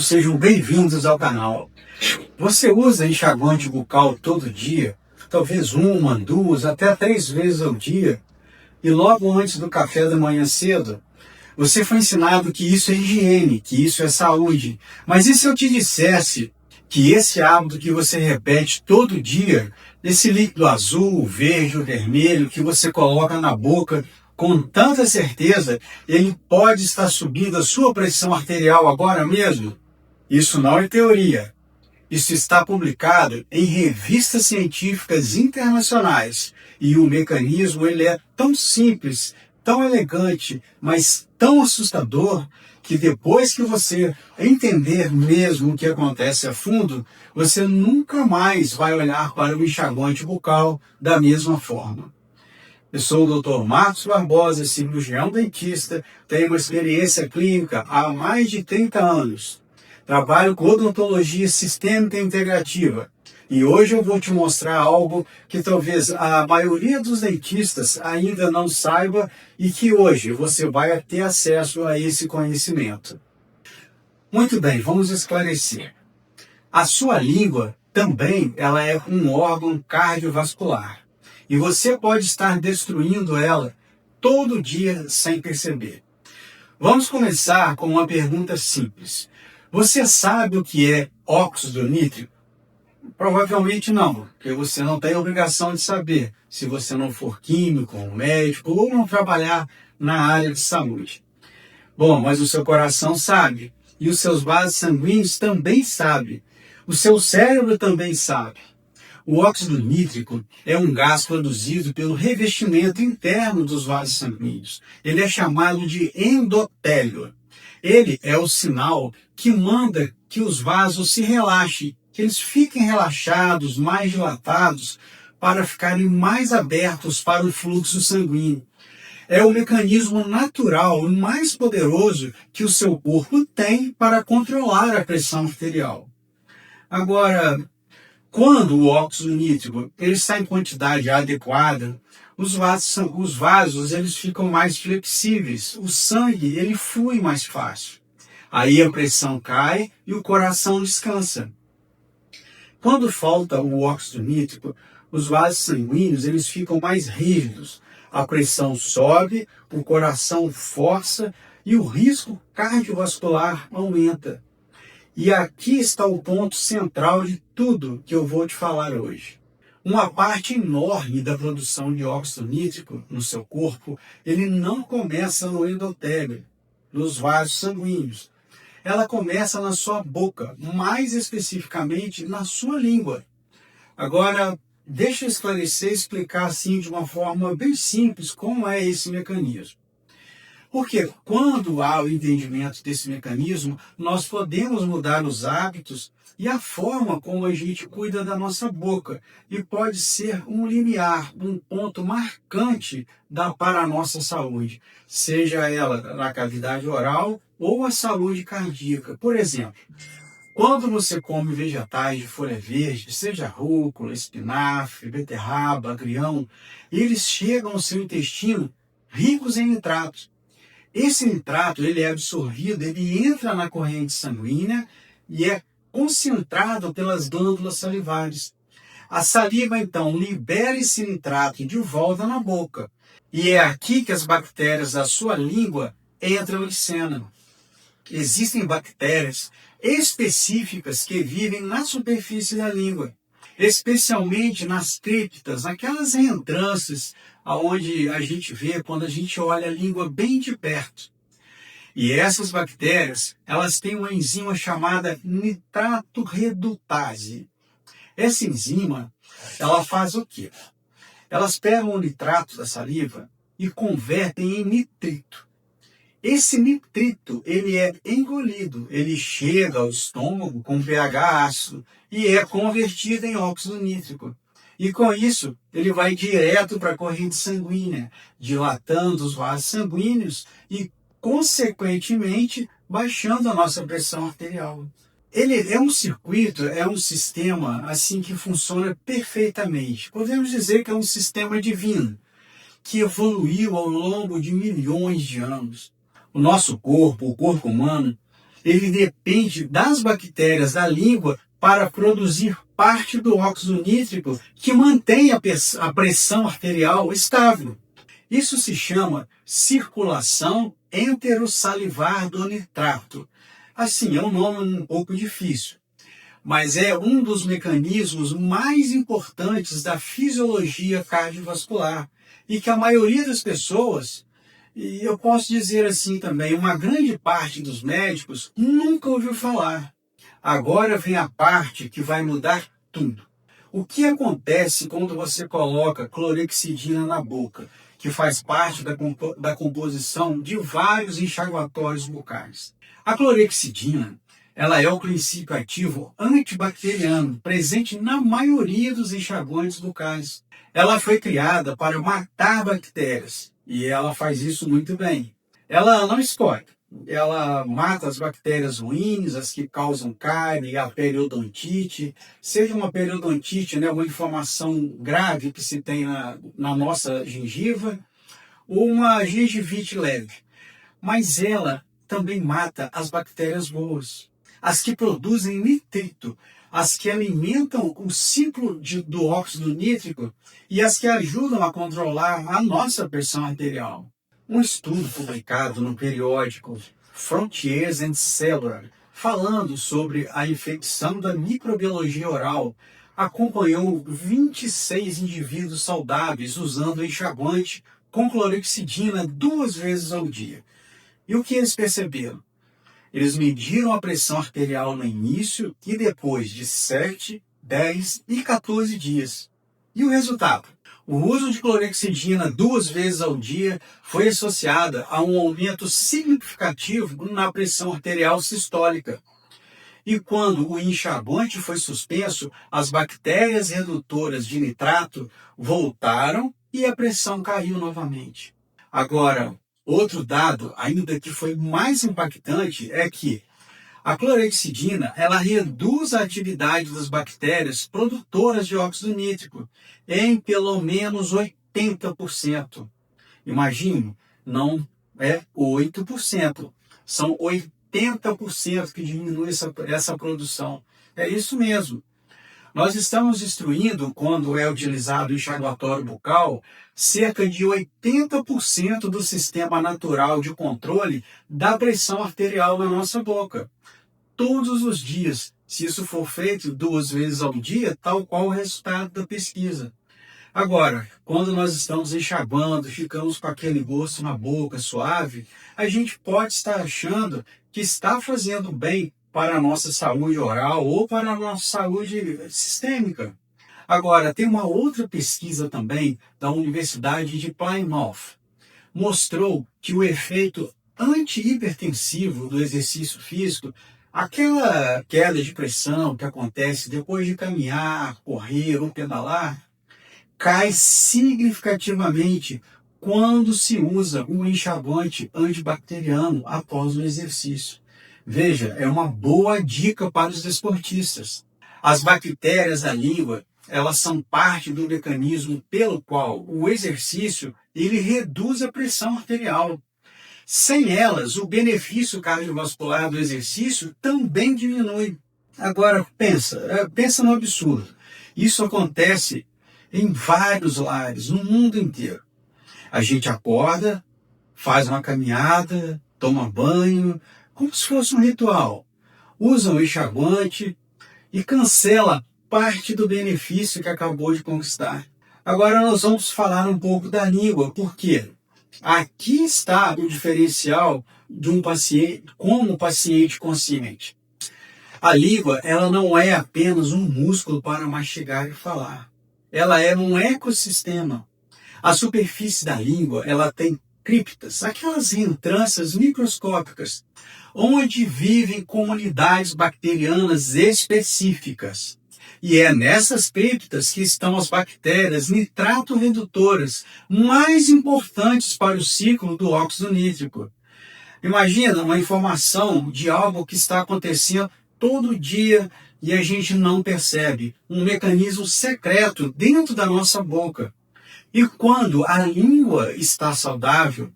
todos sejam bem-vindos ao canal. Você usa enxaguante bucal todo dia? Talvez uma, duas, até 3 vezes ao dia? E logo antes do café da manhã cedo? Você foi ensinado que isso é higiene, que isso é saúde. Mas e se eu te dissesse que esse hábito que você repete todo dia, esse líquido azul, verde ou vermelho que você coloca na boca com tanta certeza, ele pode estar subindo a sua pressão arterial agora mesmo? Isso não é teoria. Isso está publicado em revistas científicas internacionais. E o mecanismo ele é tão simples, tão elegante, mas tão assustador, que depois que você entender mesmo o que acontece a fundo, você nunca mais vai olhar para o enxaguante bucal da mesma forma. Eu sou o Dr. Marcos Barbosa, cirurgião dentista, tenho uma experiência clínica há mais de 30 anos. Trabalho com odontologia sistêmica integrativa. E hoje eu vou te mostrar algo que talvez a maioria dos dentistas ainda não saiba e que hoje você vai ter acesso a esse conhecimento. Muito bem, vamos esclarecer. A sua língua também ela é um órgão cardiovascular. E você pode estar destruindo ela todo dia sem perceber. Vamos começar com uma pergunta simples. Você sabe o que é óxido nítrico? Provavelmente não, porque você não tem obrigação de saber, se você não for químico, médico ou não trabalhar na área de saúde. Bom, mas o seu coração sabe, e os seus vasos sanguíneos também sabem. O seu cérebro também sabe. O óxido nítrico é um gás produzido pelo revestimento interno dos vasos sanguíneos. Ele é chamado de endotélio. Ele é o sinal que manda que os vasos se relaxem, que eles fiquem relaxados, mais dilatados, para ficarem mais abertos para o fluxo sanguíneo. É o mecanismo natural e mais poderoso que o seu corpo tem para controlar a pressão arterial. Agora, quando o óxido nítrico ele está em quantidade adequada, os vasos eles ficam mais flexíveis, o sangue ele flui mais fácil. Aí a pressão cai e o coração descansa. Quando falta o óxido nítrico, os vasos sanguíneos eles ficam mais rígidos, a pressão sobe, o coração força e o risco cardiovascular aumenta. E aqui está o ponto central de tudo que eu vou te falar hoje. Uma parte enorme da produção de óxido nítrico no seu corpo, ele não começa no endotélio, nos vasos sanguíneos. Ela começa na sua boca, mais especificamente na sua língua. Agora, deixa eu esclarecer e explicar assim de uma forma bem simples como é esse mecanismo. Porque quando há o entendimento desse mecanismo, nós podemos mudar os hábitos e a forma como a gente cuida da nossa boca. E pode ser um limiar, um ponto marcante para a nossa saúde, seja ela na cavidade oral ou a saúde cardíaca. Por exemplo, quando você come vegetais de folha verde, seja rúcula, espinafre, beterraba, agrião, eles chegam ao seu intestino ricos em nitratos. Esse nitrato ele é absorvido, ele entra na corrente sanguínea e é concentrado pelas glândulas salivares. A saliva, então, libera esse nitrato de volta na boca. E é aqui que as bactérias da sua língua entram em cena. Existem bactérias específicas que vivem na superfície da língua, especialmente nas criptas, naquelas reentrâncias aonde a gente vê quando a gente olha a língua bem de perto. E essas bactérias, elas têm uma enzima chamada nitrato redutase. Essa enzima, ela faz o quê? Elas pegam o nitrato da saliva e convertem em nitrito. Esse nitrito, ele é engolido, ele chega ao estômago com pH ácido e é convertido em óxido nítrico. E com isso, ele vai direto para a corrente sanguínea, dilatando os vasos sanguíneos e, consequentemente, baixando a nossa pressão arterial. Ele é um circuito, é um sistema assim que funciona perfeitamente. Podemos dizer que é um sistema divino, que evoluiu ao longo de milhões de anos. O nosso corpo, o corpo humano, ele depende das bactérias da língua para produzir parte do óxido nítrico que mantém a pressão arterial estável. Isso se chama circulação enterossalivar do nitrato. Assim, é um nome um pouco difícil, mas é um dos mecanismos mais importantes da fisiologia cardiovascular e que a maioria das pessoas, e eu posso dizer assim também, uma grande parte dos médicos nunca ouviu falar. Agora vem a parte que vai mudar tudo. O que acontece quando você coloca clorexidina na boca, que faz parte da composição de vários enxaguatórios bucais? A clorexidina, ela é o princípio ativo antibacteriano presente na maioria dos enxaguantes bucais. Ela foi criada para matar bactérias e ela faz isso muito bem. Ela não escolhe. Ela mata as bactérias ruins, as que causam cárie, a periodontite, seja uma periodontite, né, uma inflamação grave que se tem na nossa gengiva, ou uma gengivite leve. Mas ela também mata as bactérias boas, as que produzem nitrito, as que alimentam o ciclo do óxido nítrico e as que ajudam a controlar a nossa pressão arterial. Um estudo publicado no periódico Frontiers and Cellular, falando sobre a infecção da microbiologia oral, acompanhou 26 indivíduos saudáveis usando enxaguante com clorexidina 2 vezes ao dia. E o que eles perceberam? Eles mediram a pressão arterial no início e depois de 7, 10 e 14 dias. E o resultado? O uso de clorexidina 2 vezes ao dia foi associado a um aumento significativo na pressão arterial sistólica. E quando o enxaguante foi suspenso, as bactérias redutoras de nitrato voltaram e a pressão caiu novamente. Agora, outro dado, ainda que foi mais impactante, é que a clorexidina, ela reduz a atividade das bactérias produtoras de óxido nítrico em pelo menos 80%. Imagine, não é 8%, são 80% que diminui essa produção. É isso mesmo. Nós estamos destruindo, quando é utilizado o enxaguatório bucal, cerca de 80% do sistema natural de controle da pressão arterial na nossa boca. Todos os dias, se isso for feito 2 vezes ao dia, tal qual o resultado da pesquisa. Agora, quando nós estamos enxaguando, ficamos com aquele gosto na boca suave, a gente pode estar achando que está fazendo bem para a nossa saúde oral ou para a nossa saúde sistêmica. Agora, tem uma outra pesquisa também da Universidade de Plymouth. Mostrou que o efeito antihipertensivo do exercício físico, aquela queda de pressão que acontece depois de caminhar, correr ou pedalar, cai significativamente quando se usa um enxaguante antibacteriano após o exercício. Veja, é uma boa dica para os desportistas. As bactérias da língua, elas são parte do mecanismo pelo qual o exercício ele reduz a pressão arterial. Sem elas, o benefício cardiovascular do exercício também diminui. Agora, pensa no absurdo. Isso acontece em vários lares, no mundo inteiro. A gente acorda, faz uma caminhada, toma banho, como se fosse um ritual. Usa o enxaguante e cancela parte do benefício que acabou de conquistar. Agora nós vamos falar um pouco da língua, porque aqui está o diferencial de um paciente, como paciente consciente. A língua, ela não é apenas um músculo para mastigar e falar. Ela é um ecossistema. A superfície da língua, ela tem criptas, aquelas reentrâncias microscópicas, onde vivem comunidades bacterianas específicas. E é nessas criptas que estão as bactérias nitrato-redutoras mais importantes para o ciclo do óxido nítrico. Imagina uma informação de algo que está acontecendo todo dia e a gente não percebe. Um mecanismo secreto dentro da nossa boca. E quando a língua está saudável,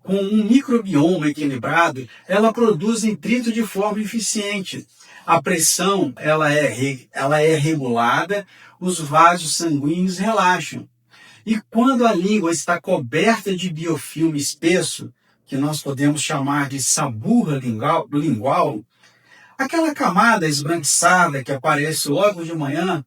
com um microbioma equilibrado, ela produz nitrito de forma eficiente. A pressão ela é regulada, os vasos sanguíneos relaxam. E quando a língua está coberta de biofilme espesso, que nós podemos chamar de saburra lingual, aquela camada esbranquiçada que aparece logo de manhã,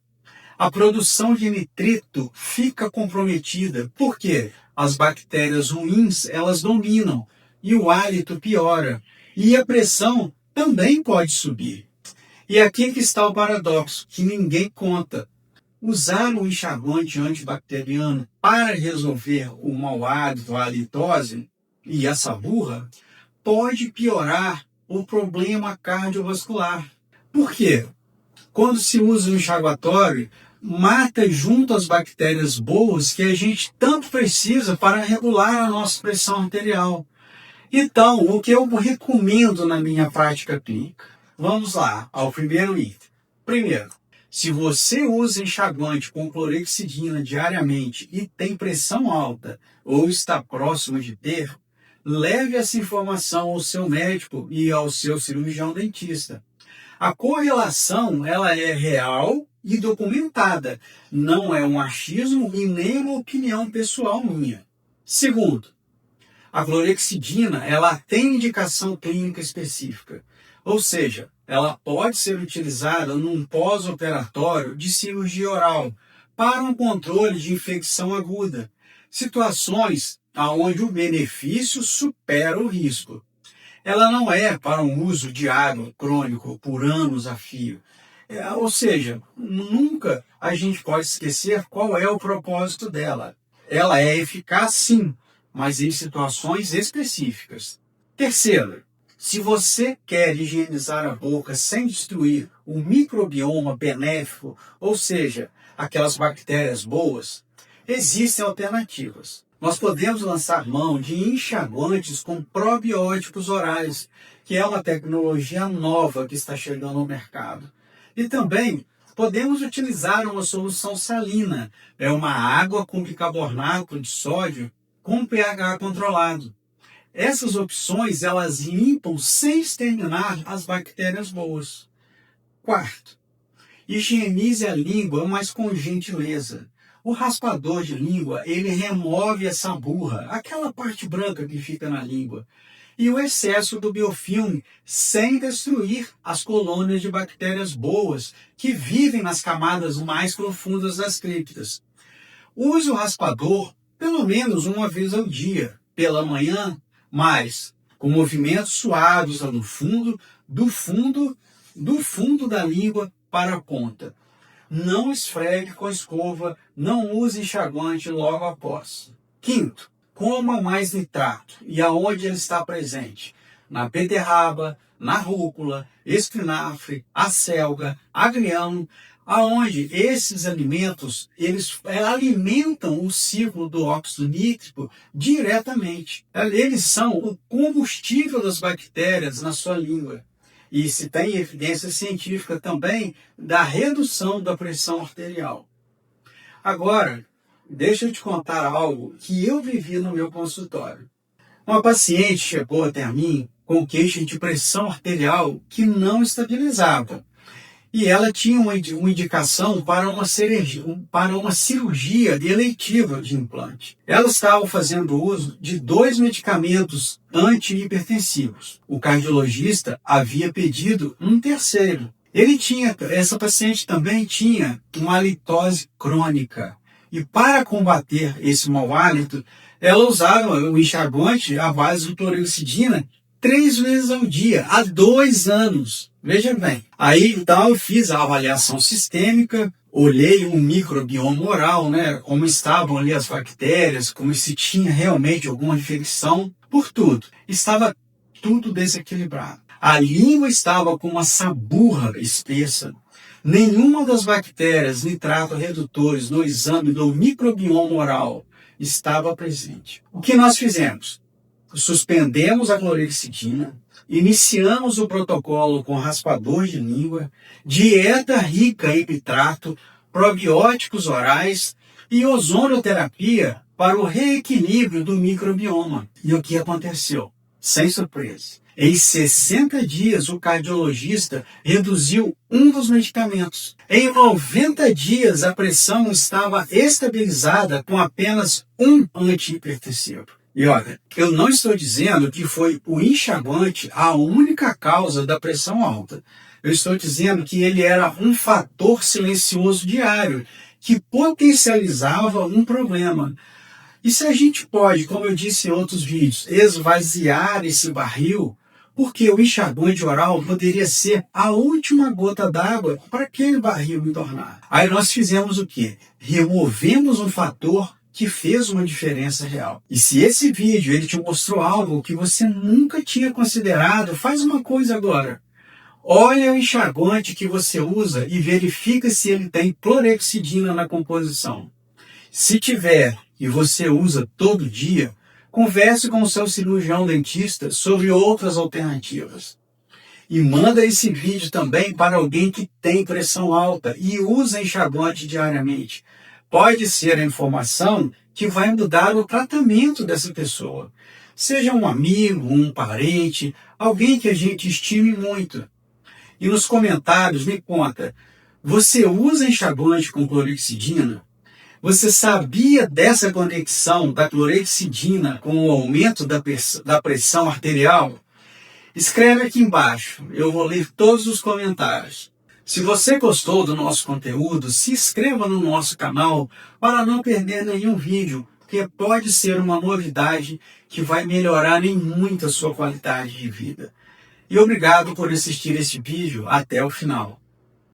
a produção de nitrito fica comprometida. Por quê? As bactérias ruins, elas dominam e o hálito piora. E a pressão também pode subir. E aqui que está o paradoxo, que ninguém conta. Usar um enxaguante antibacteriano para resolver o mau hálito, a halitose e a saburra pode piorar o problema cardiovascular. Por quê? Quando se usa o enxaguatório, mata junto as bactérias boas que a gente tanto precisa para regular a nossa pressão arterial. Então, o que eu recomendo na minha prática clínica? Vamos lá, ao primeiro item. Primeiro, se você usa enxaguante com clorexidina diariamente e tem pressão alta ou está próximo de ter, leve essa informação ao seu médico e ao seu cirurgião dentista. A correlação ela é real e documentada, não é um achismo e nem uma opinião pessoal minha. Segundo, a clorexidina ela tem indicação clínica específica, ou seja, ela pode ser utilizada num pós-operatório de cirurgia oral para um controle de infecção aguda, situações onde o benefício supera o risco. Ela não é para um uso diário, crônico, por anos a fio. Ou seja, nunca a gente pode esquecer qual é o propósito dela. Ela é eficaz sim, mas em situações específicas. Terceiro, se você quer higienizar a boca sem destruir o microbioma benéfico, ou seja, aquelas bactérias boas, existem alternativas. Nós podemos lançar mão de enxaguantes com probióticos orais, que é uma tecnologia nova que está chegando ao mercado. E também podemos utilizar uma solução salina, é uma água com bicarbonato de sódio com pH controlado. Essas opções, elas limpam sem exterminar as bactérias boas. Quarto, higienize a língua, mas com gentileza. O raspador de língua, ele remove essa burra, aquela parte branca que fica na língua, e o excesso do biofilme, sem destruir as colônias de bactérias boas que vivem nas camadas mais profundas das criptas. Use o raspador pelo menos uma vez ao dia, pela manhã, mas com movimentos suaves no fundo, do fundo da língua para a ponta. Não esfregue com a escova, não use enxaguante logo após. Quinto, coma mais nitrato. E aonde ele está presente? Na beterraba, na rúcula, espinafre, acelga, agrião, aonde esses alimentos, eles alimentam o ciclo do óxido nítrico diretamente. Eles são o combustível das bactérias na sua língua. E se tem evidência científica também da redução da pressão arterial. Agora, deixa eu te contar algo que eu vivi no meu consultório. Uma paciente chegou até mim com queixa de pressão arterial que não estabilizava. E ela tinha uma indicação para uma cirurgia eletiva de implante. Ela estava fazendo uso de 2 medicamentos antihipertensivos. O cardiologista havia pedido um terceiro. Essa paciente também tinha uma halitose crônica. E para combater esse mau hálito, ela usava o enxaguante à base de clorexidina 3 vezes ao dia, há 2 anos. Veja bem. Aí, então, eu fiz a avaliação sistêmica, olhei o microbioma oral, como estavam ali as bactérias, como se tinha realmente alguma infecção, por tudo. Estava tudo desequilibrado. A língua estava com uma saburra espessa. Nenhuma das bactérias nitrato-redutores no exame do microbioma oral estava presente. O que nós fizemos? Suspendemos a clorexidina, iniciamos o protocolo com raspador de língua, dieta rica em nitrato, probióticos orais e ozonoterapia para o reequilíbrio do microbioma. E o que aconteceu? Sem surpresa. Em 60 dias, o cardiologista reduziu um dos medicamentos. Em 90 dias, a pressão estava estabilizada com apenas um antihipertensivo. E olha, eu não estou dizendo que foi o enxaguante a única causa da pressão alta. Eu estou dizendo que ele era um fator silencioso diário que potencializava um problema. E se a gente pode, como eu disse em outros vídeos, esvaziar esse barril, porque o enxaguante oral poderia ser a última gota d'água para aquele barril entornar. Aí nós fizemos o quê? Removemos um fator que fez uma diferença real. E se esse vídeo ele te mostrou algo que você nunca tinha considerado, faz uma coisa agora. Olha o enxaguante que você usa e verifica se ele tem clorexidina na composição. Se tiver e você usa todo dia, converse com o seu cirurgião dentista sobre outras alternativas. E manda esse vídeo também para alguém que tem pressão alta e usa enxaguante diariamente. Pode ser a informação que vai mudar o tratamento dessa pessoa. Seja um amigo, um parente, alguém que a gente estime muito. E nos comentários me conta, você usa enxaguante com clorexidina? Você sabia dessa conexão da clorexidina com o aumento da pressão arterial? Escreve aqui embaixo, eu vou ler todos os comentários. Se você gostou do nosso conteúdo, se inscreva no nosso canal para não perder nenhum vídeo, porque pode ser uma novidade que vai melhorar em muito a sua qualidade de vida. E obrigado por assistir este vídeo até o final.